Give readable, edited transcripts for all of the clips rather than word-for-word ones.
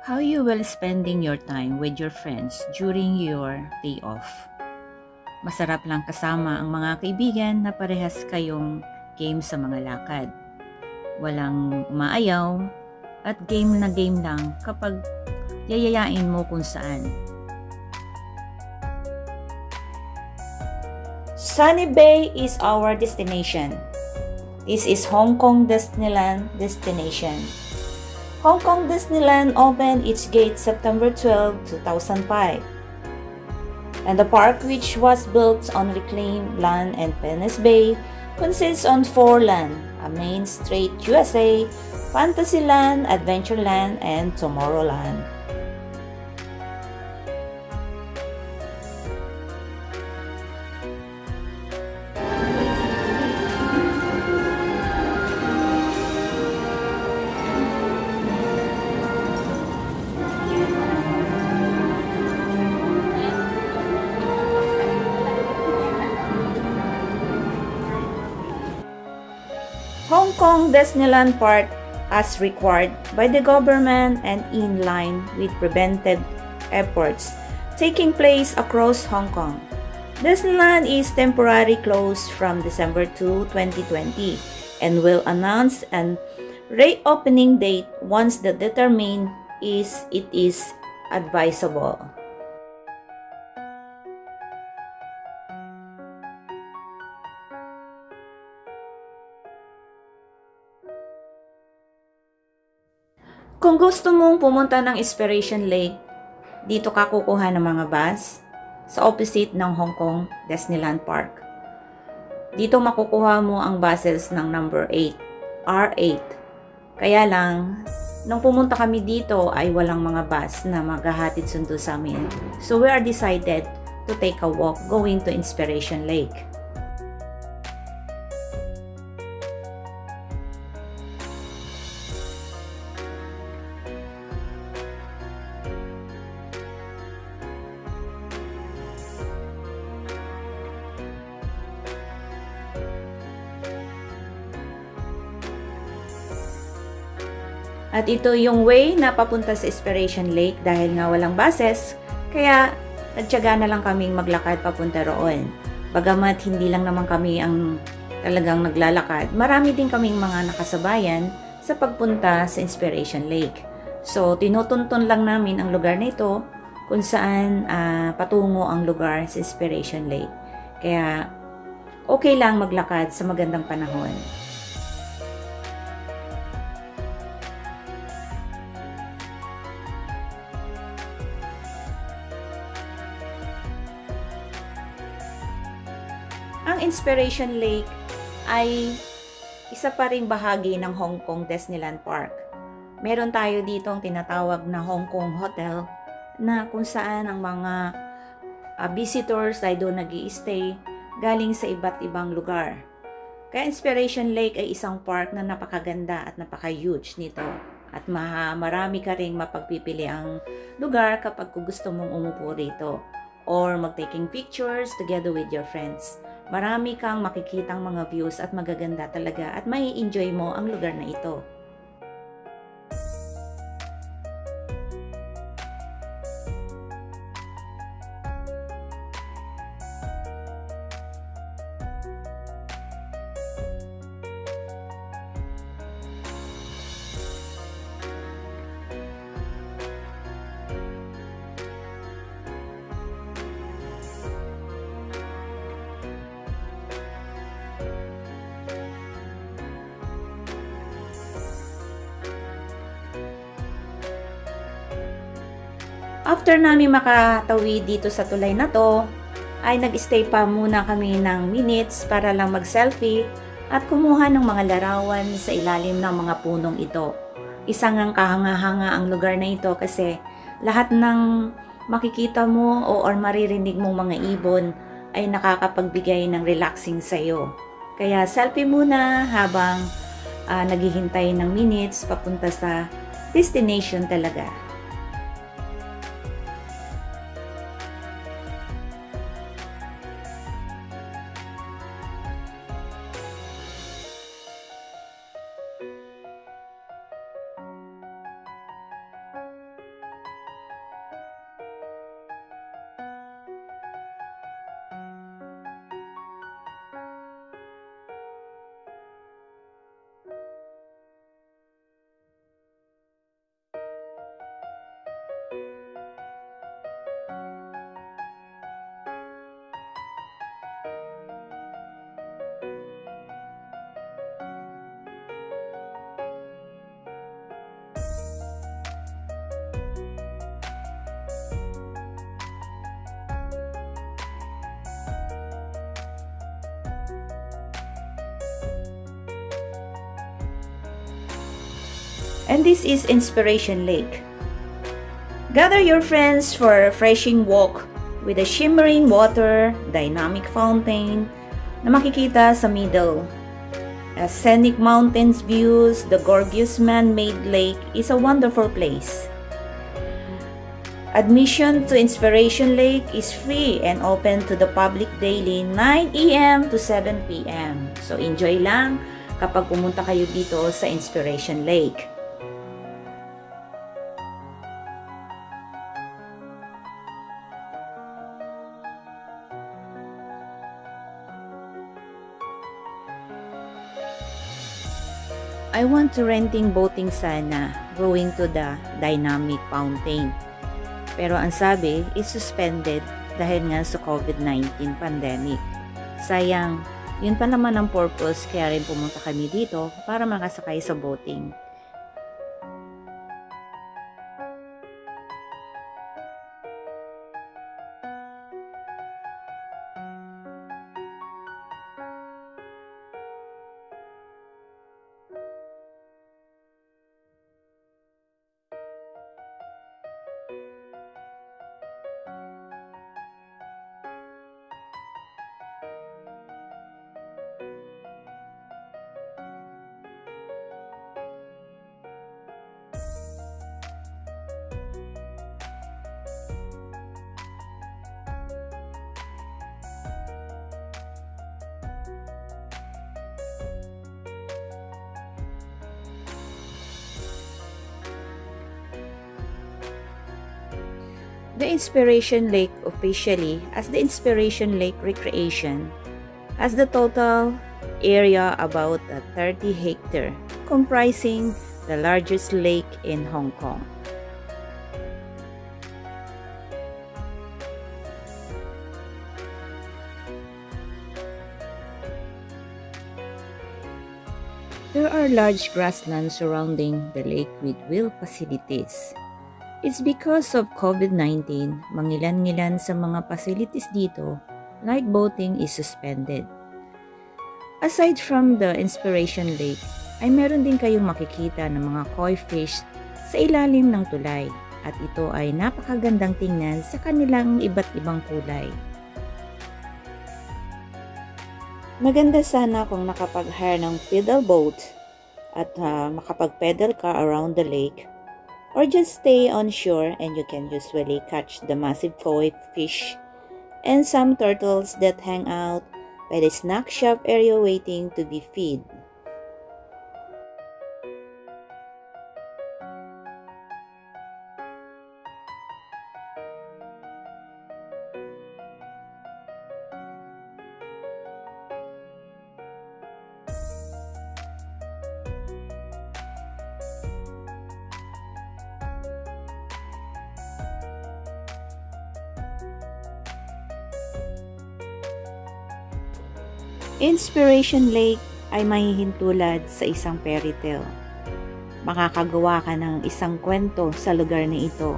How you will spending your time with your friends during your day off? Masarap lang kasama ang mga kaibigan na parehas kayong game sa mga lakad. Walang umaayaw at game na game lang kapag yayayain mo kung saan. Sunny Bay is our destination. This is Hong Kong Disneyland destination. Hong Kong Disneyland opened its gates September 12, 2005. And the park, which was built on reclaimed land and Venice Bay, consists on 4 land: a Main Street USA, Fantasyland, Adventureland, and Tomorrowland. Hong Kong Disneyland Park, as required by the government and in line with preventive efforts taking place across Hong Kong. Disneyland is temporarily closed from December 2, 2020 and will announce an reopening date once the determined it is advisable. Kung gusto mong pumunta ng Inspiration Lake, dito ka kukuha ng mga bus sa opposite ng Hong Kong Disneyland Park. Dito makukuha mo ang buses ng number 8, R8. Kaya lang, nung pumunta kami dito ay walang mga bus na maghahatid sundo sa amin. So we are decided to take a walk going to Inspiration Lake. At ito yung way na papunta sa Inspiration Lake dahil nga walang buses, kaya nagtiyaga na lang kaming maglakad papunta roon. Bagamat hindi lang naman kami ang talagang naglalakad, marami din kaming mga nakasabayan sa pagpunta sa Inspiration Lake. So, tinutuntun lang namin ang lugar na ito kung saan patungo ang lugar sa Inspiration Lake. Kaya, okay lang maglakad sa magandang panahon. Ang Inspiration Lake ay isa pa ring bahagi ng Hong Kong Disneyland Park. Meron tayo dito ang tinatawag na Hong Kong Hotel na kung saan ang mga visitors ay doon nag-i-stay galing sa iba't ibang lugar. Kaya Inspiration Lake ay isang park na napakaganda at napaka-huge nito. At marami ka ring mapagpipili ang lugar kapag gusto mong umupo rito or mag-taking pictures together with your friends. Marami kang makikitang mga views at magaganda talaga at mai enjoy mo ang lugar na ito. After namin makatawid dito sa tulay na to, ay nag-stay pa muna kami ng minutes para lang mag-selfie at kumuha ng mga larawan sa ilalim ng mga punong ito. Isang ang kahanga-hanga ang lugar na ito kasi lahat ng makikita mo or maririnig mong mga ibon ay nakakapagbigay ng relaxing sa iyo. Kaya selfie muna habang naghihintay ng minutes papunta sa destination talaga. And this is Inspiration Lake. Gather your friends for a refreshing walk with a shimmering water, dynamic fountain na makikita sa middle. A scenic mountains views, the gorgeous man-made lake is a wonderful place. Admission to Inspiration Lake is free and open to the public daily 9 a.m. to 7 p.m. So enjoy lang kapag pumunta kayo dito sa Inspiration Lake. I want to renting boating sana going to the dynamic fountain. Pero ang sabi is suspended dahil nga sa COVID-19 pandemic. Sayang, yun pa naman ang purpose kaya rin pumunta kami dito para makasakay sa boating. The Inspiration Lake, officially as the Inspiration Lake Recreation, has the total area about 30 hectares, comprising the largest lake in Hong Kong. There are large grasslands surrounding the lake with wheel facilities. It's because of COVID-19, mangilan-ngilan sa mga facilities dito, like boating, is suspended. Aside from the Inspiration Lake, ay meron din kayong makikita ng mga koi fish sa ilalim ng tulay at ito ay napakagandang tingnan sa kanilang iba't ibang kulay. Maganda sana kung nakapag-hire ng pedal boat at makapag-pedal ka around the lake, or just stay on shore and you can usually catch the massive koi fish and some turtles that hang out by the snack shop area waiting to be fed. Inspiration Lake ay mahihintulad sa isang fairy tale. Makakagawa ka ng isang kwento sa lugar na ito.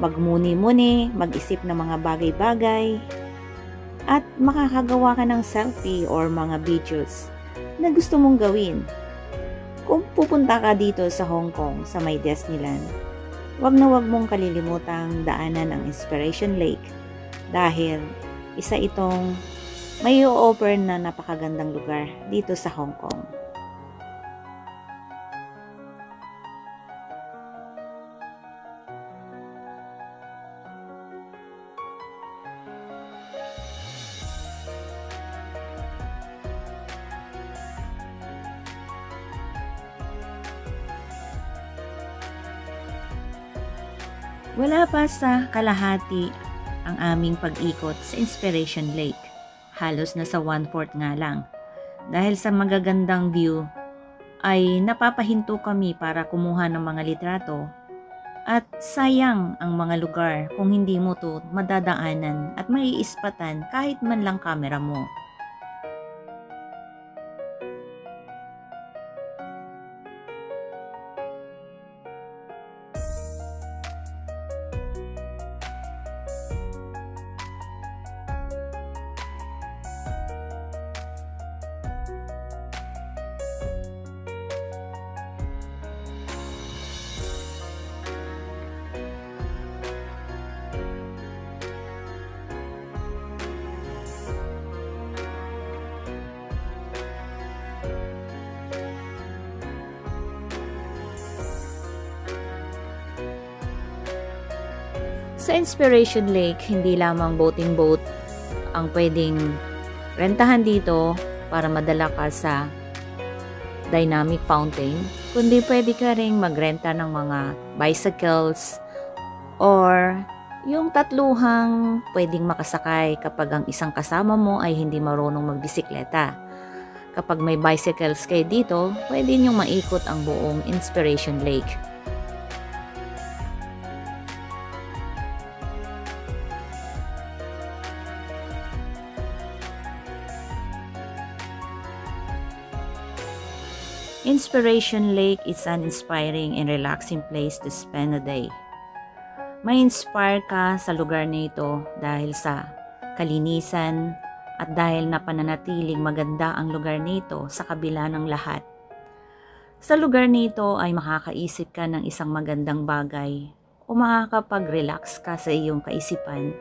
Magmuni-muni, mag-isip ng mga bagay-bagay, at makakagawa ka ng selfie or mga videos na gusto mong gawin. Kung pupunta ka dito sa Hong Kong, sa may Disneyland, wag na wag mong kalilimutang daanan ang Inspiration Lake dahil isa itong may i-offer na napakagandang lugar dito sa Hong Kong. Wala pa sa kalahati ang aming pag-ikot sa Inspiration Lake. Halos nasa 1/4 nga lang. Dahil sa magagandang view, ay napapahinto kami para kumuha ng mga litrato at sayang ang mga lugar kung hindi mo to madadaanan at maiispatan kahit man lang kamera mo. Sa Inspiration Lake, hindi lamang boating boat ang pwedeng rentahan dito para madala ka sa dynamic fountain, kundi pwede ka ring magrenta ng mga bicycles or yung tatluhang pwedeng makasakay kapag ang isang kasama mo ay hindi marunong magbisikleta. Kapag may bicycles kayo dito, pwede niyong maikot ang buong Inspiration Lake. Inspiration Lake is an inspiring and relaxing place to spend a day. May-inspire ka sa lugar nito dahil sa kalinisan at dahil na pananatiling maganda ang lugar nito sa kabila ng lahat. Sa lugar nito ay makakaisip ka ng isang magandang bagay o makakapag-relax ka sa iyong kaisipan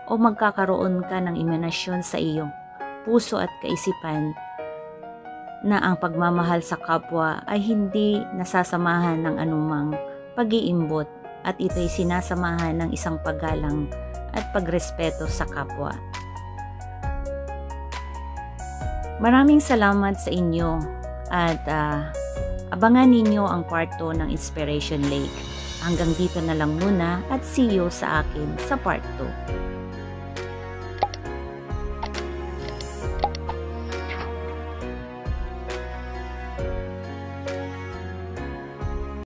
o magkakaroon ka ng imahinasyon sa iyong puso at kaisipan na ang pagmamahal sa kapwa ay hindi nasasamahan ng anumang pag-iimbot at ito'y sinasamahan ng isang paggalang at pagrespeto sa kapwa. Maraming salamat sa inyo at abangan ninyo ang part 2 ng Inspiration Lake. Hanggang dito na lang muna at see you sa akin sa part 2.